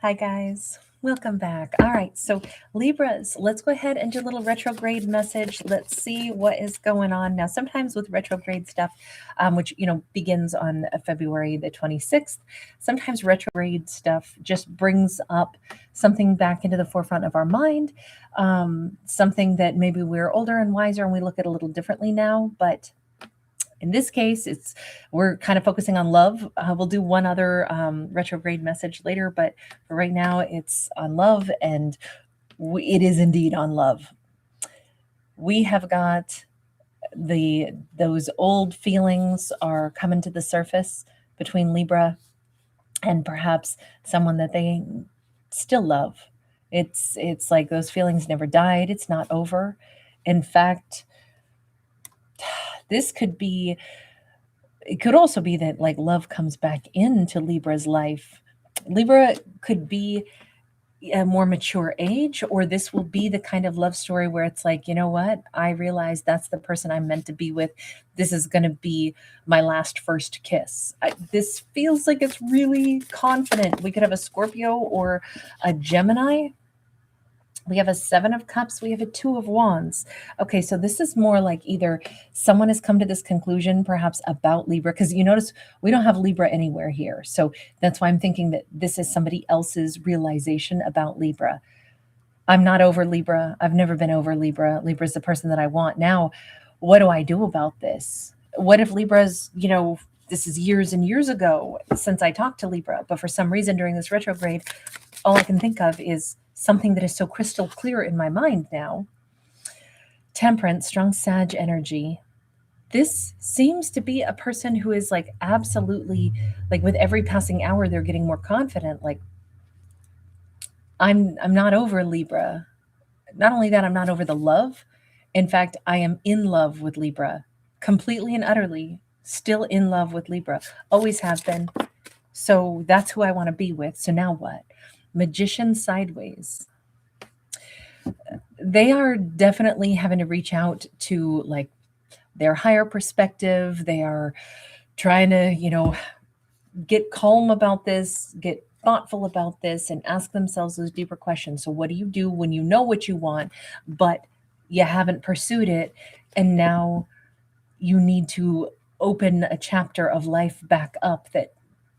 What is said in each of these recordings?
Hi, guys. Welcome back. All right, so Libras, let's go ahead and do a little retrograde message. Let's see what is going on now. Sometimes with retrograde stuff, which begins on February the 26th, sometimes retrograde stuff just brings up something back into the forefront of our mind, something that maybe we're older and wiser and we look at a little differently now, but in this case, we're kind of focusing on love. We'll do one other retrograde message later, but for right now, it's on love, and it is indeed on love. We have got those old feelings are coming to the surface between Libra and perhaps someone that they still love. It's like those feelings never died. It's not over. In fact, this could be, it could also be that like love comes back into Libra's life. Libra could be a more mature age, or this will be the kind of love story where it's like, you know what? I realize that's the person I'm meant to be with. This is going to be my last first kiss. This feels like it's really confident. We could have a Scorpio or a Gemini. We have a 7 of Cups. We have a 2 of Wands. Okay, so this is more like either someone has come to this conclusion, perhaps about Libra, because you notice we don't have Libra anywhere here. So that's why I'm thinking that this is somebody else's realization about Libra. I'm not over Libra. I've never been over Libra. Libra is the person that I want. Now, what do I do about this? What if Libra's, this is years and years ago since I talked to Libra, but for some reason during this retrograde, all I can think of is something that is so crystal clear in my mind now. Temperance, strong Sag energy. This seems to be a person who is like absolutely, like with every passing hour, they're getting more confident. Like, I'm not over Libra. Not only that, I'm not over the love. In fact, I am in love with Libra, completely and utterly, still in love with Libra. Always have been. So that's who I want to be with. So now what? Magician sideways. They are definitely having to reach out to like their higher perspective. They are trying to, get calm about this, get thoughtful about this, and ask themselves those deeper questions. So what do you do when you know what you want, but you haven't pursued it, and now you need to open a chapter of life back up that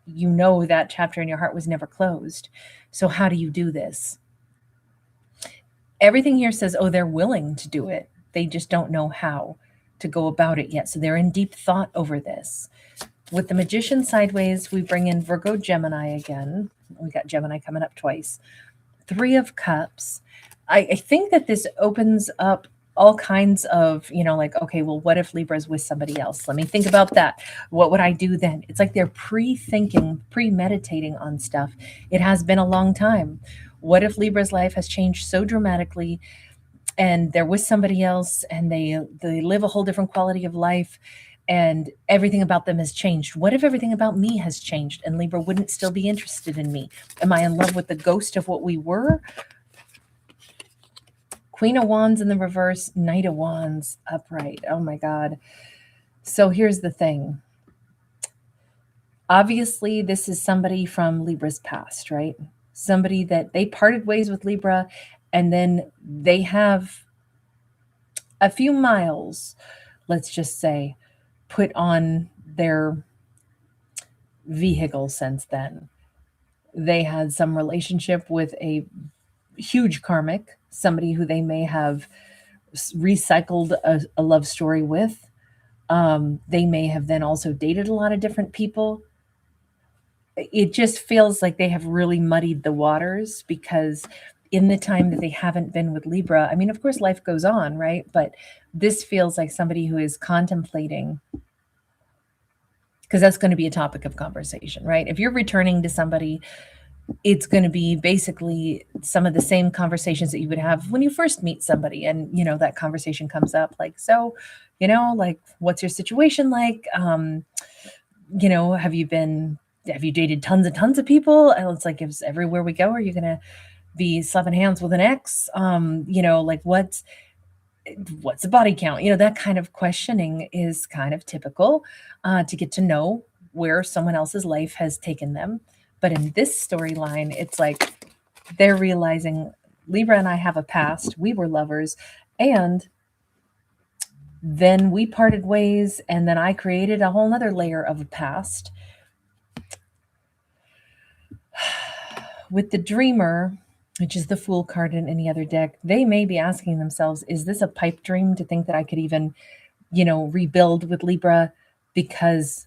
that chapter in your heart was never closed. So how do you do this? Everything here says, oh, they're willing to do it. They just don't know how to go about it yet. So they're in deep thought over this. With the Magician sideways, we bring in Virgo, Gemini again. We got Gemini coming up twice. 3 of Cups. I think that this opens up all kinds of, like, okay, well, what if Libra's with somebody else? Let me think about that. What would I do then? It's like they're pre-thinking, premeditating on stuff. It has been a long time. What if Libra's life has changed so dramatically and they're with somebody else and they live a whole different quality of life and everything about them has changed? What if everything about me has changed and Libra wouldn't still be interested in me? Am I in love with the ghost of what we were? Queen of Wands in the reverse, Knight of Wands upright. Oh my God. So here's the thing. Obviously, this is somebody from Libra's past, right? Somebody that they parted ways with Libra, and then they have a few miles, let's just say, put on their vehicle since then. They had some relationship with a huge karmic, somebody who they may have recycled a love story with. They may have then also dated a lot of different people. It just feels like they have really muddied the waters because in the time that they haven't been with Libra, I mean, of course, life goes on, right? But this feels like somebody who is contemplating, because that's going to be a topic of conversation, right? If you're returning to somebody, it's going to be basically some of the same conversations that you would have when you first meet somebody. And, that conversation comes up like, so, like, what's your situation like? Have you dated tons and tons of people? And it's like, if everywhere we go, are you going to be slapping hands with an ex? Like what's the body count? That kind of questioning is kind of typical to get to know where someone else's life has taken them. But in this storyline, it's like They're realizing Libra and I have a past. We were lovers, and then we parted ways, and then I created a whole nother layer of a past. With the dreamer, which is the Fool card in any other deck, they may be asking themselves, is this a pipe dream to think that I could even, rebuild with Libra? Because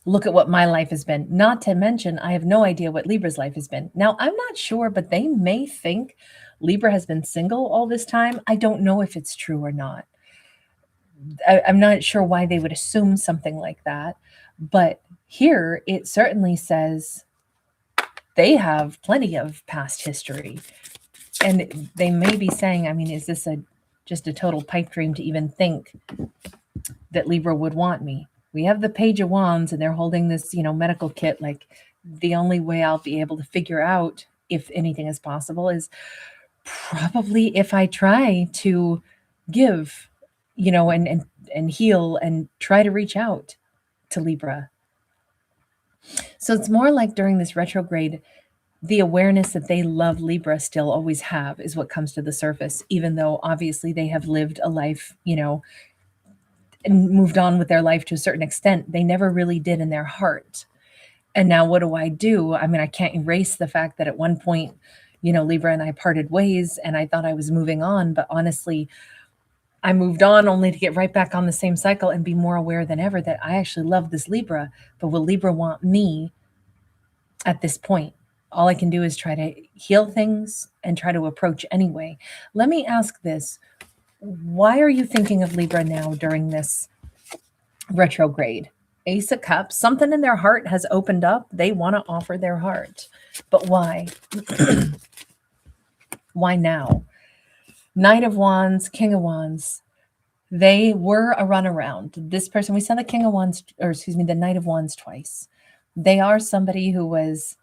look at what my life has been. Not to mention, I have no idea what Libra's life has been. Now, I'm not sure, but they may think Libra has been single all this time. I don't know if it's true or not. I'm not sure why they would assume something like that. But here, it certainly says they have plenty of past history. And they may be saying, I mean, is this just a total pipe dream to even think that Libra would want me? We have the Page of Wands, and they're holding this, medical kit. Like, the only way I'll be able to figure out if anything is possible is probably if I try to give, and heal and try to reach out to Libra. So it's more like during this retrograde, the awareness that they love Libra still always have is what comes to the surface, even though obviously they have lived a life, and moved on with their life to a certain extent. They never really did in their heart. And now what do? I mean, I can't erase the fact that at one point, Libra and I parted ways and I thought I was moving on, but honestly, I moved on only to get right back on the same cycle and be more aware than ever that I actually love this Libra, but will Libra want me at this point? All I can do is try to heal things and try to approach anyway. Let me ask this. Why are you thinking of Libra now during this retrograde? Ace of Cups, something in their heart has opened up. They want to offer their heart. But why? Why now? Knight of Wands, King of Wands. They were a runaround. This person, we saw the King of Wands, the Knight of Wands twice. They are somebody who was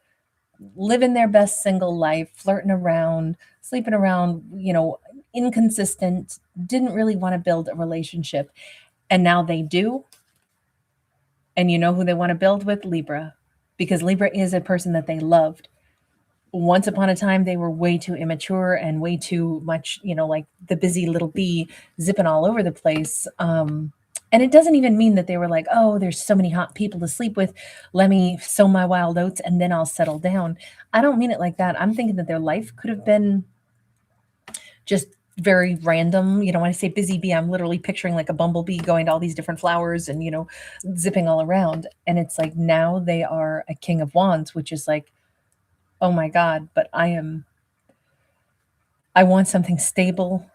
living their best single life, flirting around, sleeping around, inconsistent, didn't really want to build a relationship. And now they do. And you know who they want to build with? Libra. Because Libra is a person that they loved. Once upon a time, they were way too immature and way too much, like the busy little bee zipping all over the place. And it doesn't even mean that they were like, oh, there's so many hot people to sleep with. Let me sow my wild oats and then I'll settle down. I don't mean it like that. I'm thinking that their life could have been just very random. When I say busy bee, I'm literally picturing like a bumblebee going to all these different flowers and, zipping all around. And it's like now they are a King of Wands, which is like, oh my God, but I want something stable.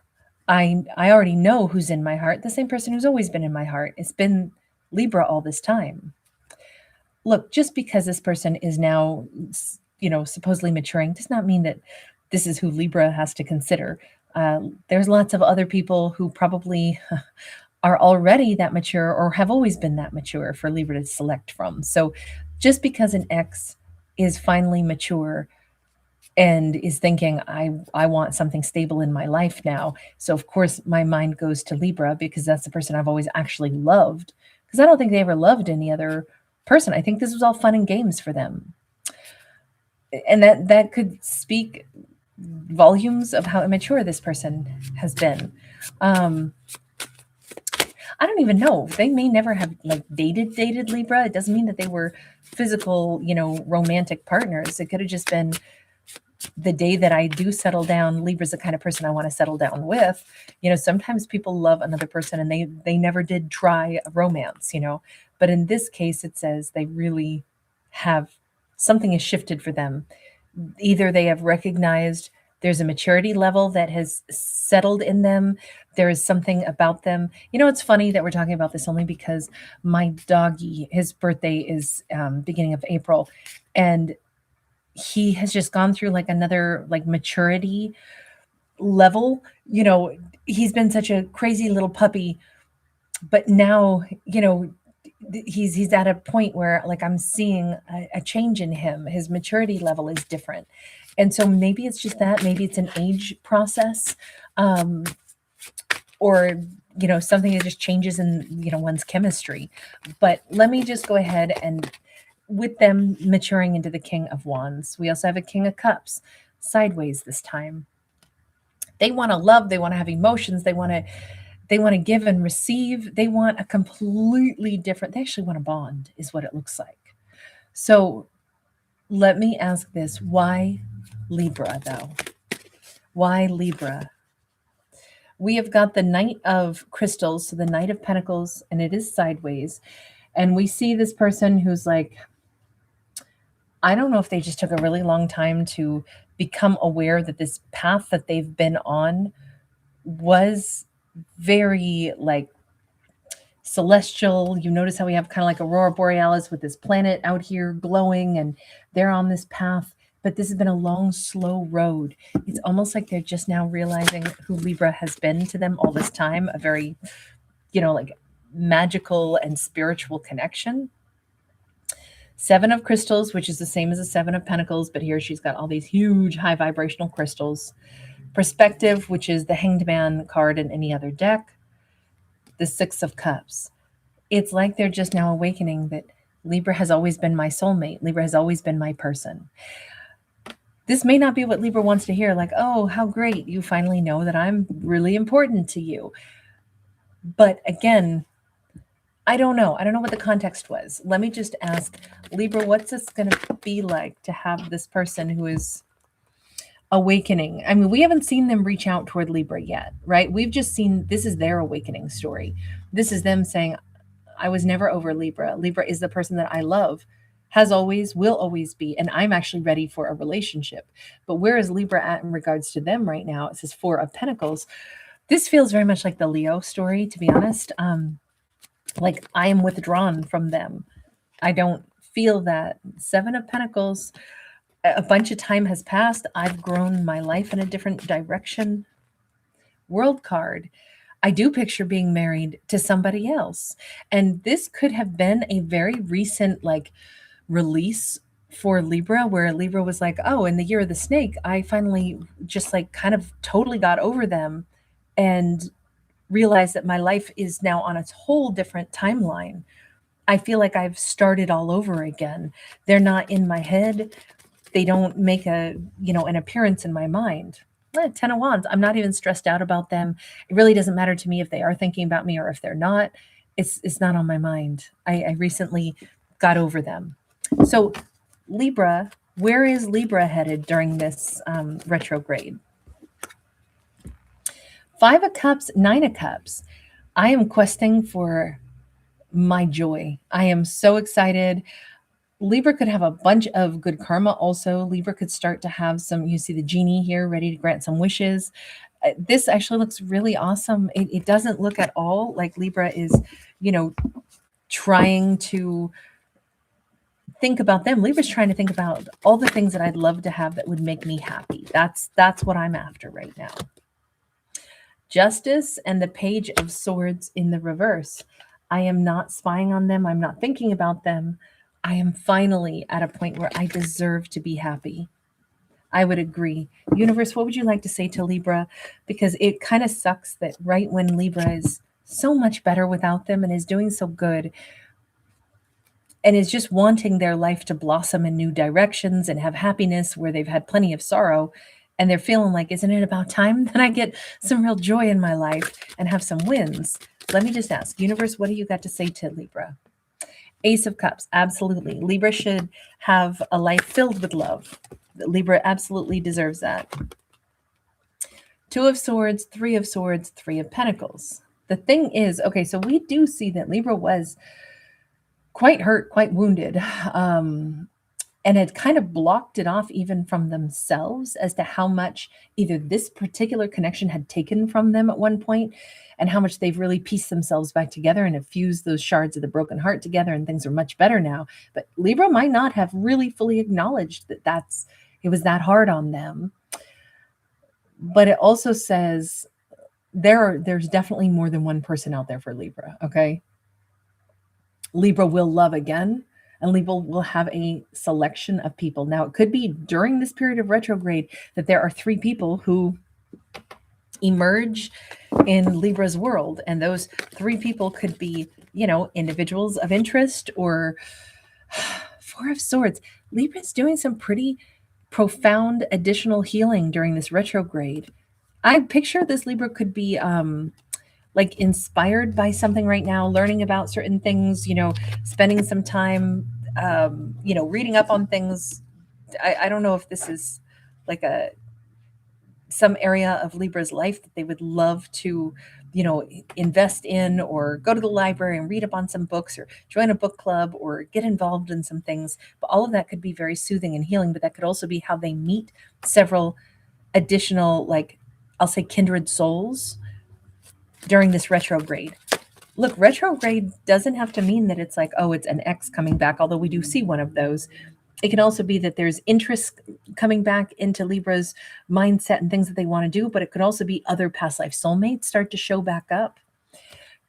I already know who's in my heart. The same person who's always been in my heart. It's been Libra all this time. Look, just because this person is now, supposedly maturing does not mean that this is who Libra has to consider. There's lots of other people who probably are already that mature or have always been that mature for Libra to select from. So just because an ex is finally mature and is thinking, I want something stable in my life now. So of course my mind goes to Libra because that's the person I've always actually loved, because I don't think they ever loved any other person. I think this was all fun and games for them. And that could speak volumes of how immature this person has been. I don't even know. They may never have like dated Libra. It doesn't mean that they were physical, romantic partners. It could have just been the day that I do settle down, Libra's the kind of person I want to settle down with. Sometimes people love another person and they never did try a romance, but in this case, it says they really have, something has shifted for them. Either they have recognized there's a maturity level that has settled in them. There is something about them. It's funny that we're talking about this only because my doggy, his birthday is beginning of April, and he has just gone through like another like maturity level. He's been such a crazy little puppy, but now, he's at a point where like I'm seeing a change in him. His maturity level is different. And so maybe it's just that, maybe it's an age process, or, something that just changes in, one's chemistry. But let me just go ahead and with them maturing into the King of Wands. We also have a King of Cups, sideways this time. They want to love, they want to have emotions, they want to give and receive. They want a completely different, they actually want a bond, is what it looks like. So let me ask this. Why Libra, though? Why Libra? We have got the Knight of Crystals, so the Knight of Pentacles, and it is sideways. And we see this person who's like, I don't know if they just took a really long time to become aware that this path that they've been on was very like celestial. You notice how we have kind of like Aurora Borealis with this planet out here glowing, and they're on this path. But this has been a long, slow road. It's almost like they're just now realizing who Libra has been to them all this time, a very, like magical and spiritual connection. Seven of Crystals, which is the same as the Seven of Pentacles, but here she's got all these huge high vibrational crystals. Perspective, which is the Hanged Man card in any other deck. The Six of Cups. It's like they're just now awakening that Libra has always been my soulmate. Libra has always been my person. This may not be what Libra wants to hear, like, oh, how great, you finally know that I'm really important to you. But again, I don't know. I don't know what the context was. Let me just ask Libra, what's this going to be like to have this person who is awakening? I mean, we haven't seen them reach out toward Libra yet, right? We've just seen, this is their awakening story. This is them saying, I was never over Libra. Libra is the person that I love, has always, will always be, and I'm actually ready for a relationship. But where is Libra at in regards to them right now? It says Four of Pentacles. This feels very much like the Leo story, to be honest. Like I am withdrawn from them. I don't feel that. Seven of Pentacles, a bunch of time has passed. I've grown my life in a different direction. World card. I do picture being married to somebody else. And this could have been a very recent release for Libra, where Libra was like, oh, in the year of the snake, I finally just kind of totally got over them and realized that my life is now on a whole different timeline. I feel like I've started all over again. They're not in my head. They don't make an appearance in my mind. 10 of Wands. I'm not even stressed out about them. It really doesn't matter to me if they are thinking about me or if they're not. It's not on my mind. I recently got over them. So Libra, where is Libra headed during this retrograde? Five of Cups, Nine of Cups. I am questing for my joy. I am so excited. Libra could have a bunch of good karma also. Libra could start to have some, you see the genie here ready to grant some wishes. This actually looks really awesome. It doesn't look at all like Libra is, trying to think about them. Libra's trying to think about all the things that I'd love to have that would make me happy. That's what I'm after right now. Justice and the Page of Swords in the reverse. I am not spying on them. I'm not thinking about them. I am finally at a point where I deserve to be happy. I would agree. Universe, what would you like to say to Libra? Because it kind of sucks that right when Libra is so much better without them and is doing so good and is just wanting their life to blossom in new directions and have happiness where they've had plenty of sorrow, and they're feeling like, isn't it about time that I get some real joy in my life and have some wins? Let me just ask, Universe, what do you got to say to Libra? Ace of Cups, absolutely. Libra should have a life filled with love. Libra absolutely deserves that. Two of Swords, Three of Swords, Three of Pentacles. The thing is, okay, so we do see that Libra was quite hurt, quite wounded, and had kind of blocked it off even from themselves as to how much either this particular connection had taken from them at one point and how much they've really pieced themselves back together and have fused those shards of the broken heart together, and things are much better now. But Libra might not have really fully acknowledged that it was that hard on them. But it also says there's definitely more than one person out there for Libra, okay? Libra will love again, and Libra will have a selection of people. Now, it could be during this period of retrograde that there are three people who emerge in Libra's world, and those three people could be, individuals of interest or Four of Swords. Libra's doing some pretty profound additional healing during this retrograde. I picture this Libra could be like inspired by something right now, learning about certain things, spending some time, reading up on things. I don't know if this is like some area of Libra's life that they would love to, invest in, or go to the library and read up on some books, or join a book club, or get involved in some things. But all of that could be very soothing and healing, but that could also be how they meet several additional, like, I'll say kindred souls during this retrograde. Look, retrograde doesn't have to mean that it's like, oh, it's an ex coming back, although we do see one of those. It can also be that there's interest coming back into Libra's mindset and things that they want to do, but it could also be other past life soulmates start to show back up.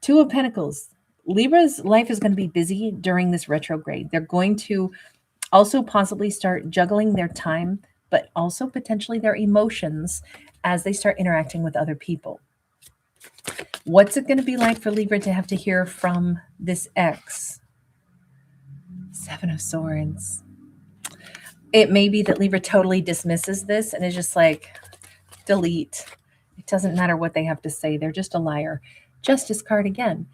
Two of Pentacles. Libra's life is going to be busy during this retrograde. They're going to also possibly start juggling their time, but also potentially their emotions as they start interacting with other people. What's it going to be like for Libra to have to hear from this ex? Seven of Swords. It may be that Libra totally dismisses this and is just like, delete. It doesn't matter what they have to say. They're just a liar. Justice card again.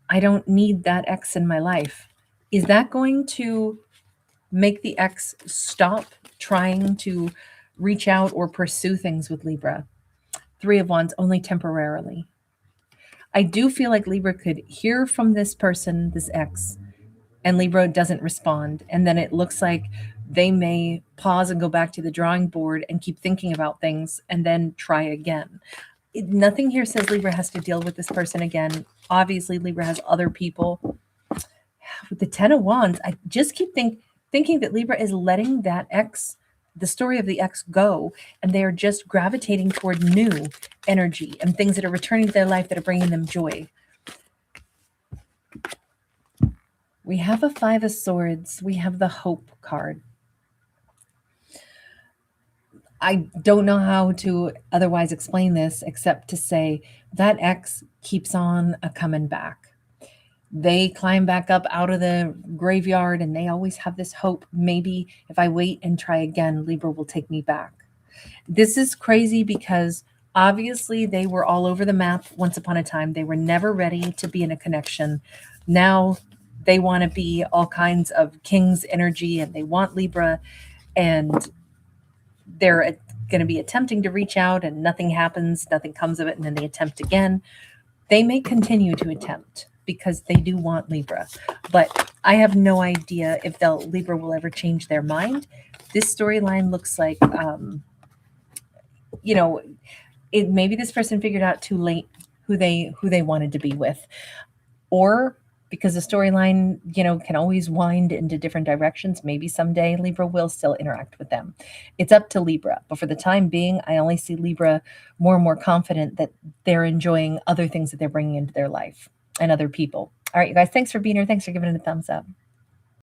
I don't need that ex in my life. Is that going to make the ex stop trying to reach out or pursue things with Libra? Three of Wands, only temporarily. I do feel like Libra could hear from this person, this ex, and Libra doesn't respond. And then it looks like they may pause and go back to the drawing board and keep thinking about things and then try again. Nothing here says Libra has to deal with this person again. Obviously, Libra has other people. With the Ten of Wands, I just keep thinking that Libra is letting that ex, the story of the ex, go, and they are just gravitating toward new energy and things that are returning to their life that are bringing them joy. We have a Five of Swords. We have the Hope card. I don't know how to otherwise explain this except to say that ex keeps on coming back. They climb back up out of the graveyard and they always have this hope. Maybe if I wait and try again, Libra will take me back. This is crazy because obviously they were all over the map once upon a time. They were never ready to be in a connection. Now they want to be all kinds of king's energy and they want Libra, and they're going to be attempting to reach out and nothing happens, nothing comes of it, and then they attempt again. They may continue to attempt because they do want Libra, but I have no idea if Libra will ever change their mind. This storyline looks like, maybe this person figured out too late who they wanted to be with, or because the storyline, can always wind into different directions. Maybe someday Libra will still interact with them. It's up to Libra. But for the time being, I only see Libra more and more confident that they're enjoying other things that they're bringing into their life and other people. All right, you guys, thanks for being here. Thanks for giving it a thumbs up.